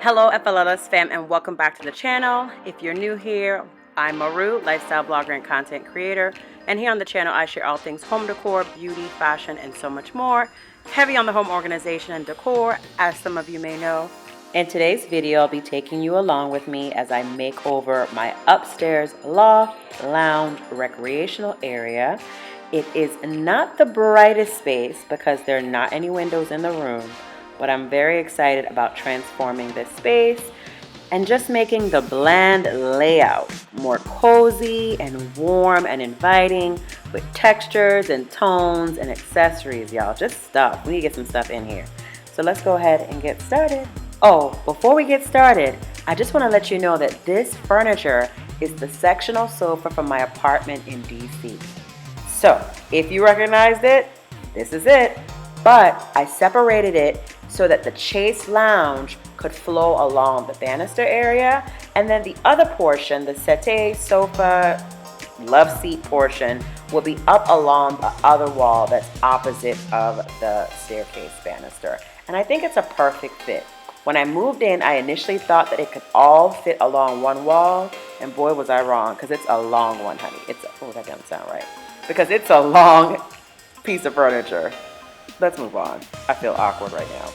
Hello FLLS fam, and welcome back to the channel. If you're new here, I'm Maru, lifestyle blogger and content creator, and here on the channel I share all things home decor, beauty, fashion, and so much more. Heavy on the home organization and decor, as some of you may know. In today's video, I'll be taking you along with me as I make over my upstairs loft, lounge, recreational area. It is not the brightest space because there are not any windows in the room, but I'm very excited about transforming this space and just making the bland layout more cozy and warm and inviting with textures and tones and accessories, y'all. Just stuff. We need to get some stuff in here. So let's go ahead and get started. Oh, before we get started, I just want to let you know that this furniture is the sectional sofa from my apartment in DC. So if you recognized it, this is it. But I separated it so that the chase lounge could flow along the banister area, and then the other portion, the settee, sofa, love seat portion, will be up along the other wall that's opposite of the staircase banister. And I think it's a perfect fit. When I moved in, I initially thought that it could all fit along one wall, and boy was I wrong, because it's a long one, honey. Oh, that doesn't sound right. Because it's a long piece of furniture. Let's move on. I feel awkward right now.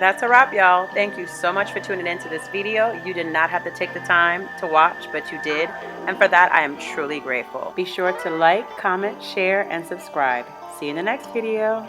that's a wrap, y'all. Thank you so much for tuning into this video. You did not have to take the time to watch, but you did. And for that, I am truly grateful. Be sure to like, comment, share, and subscribe. See you in the next video.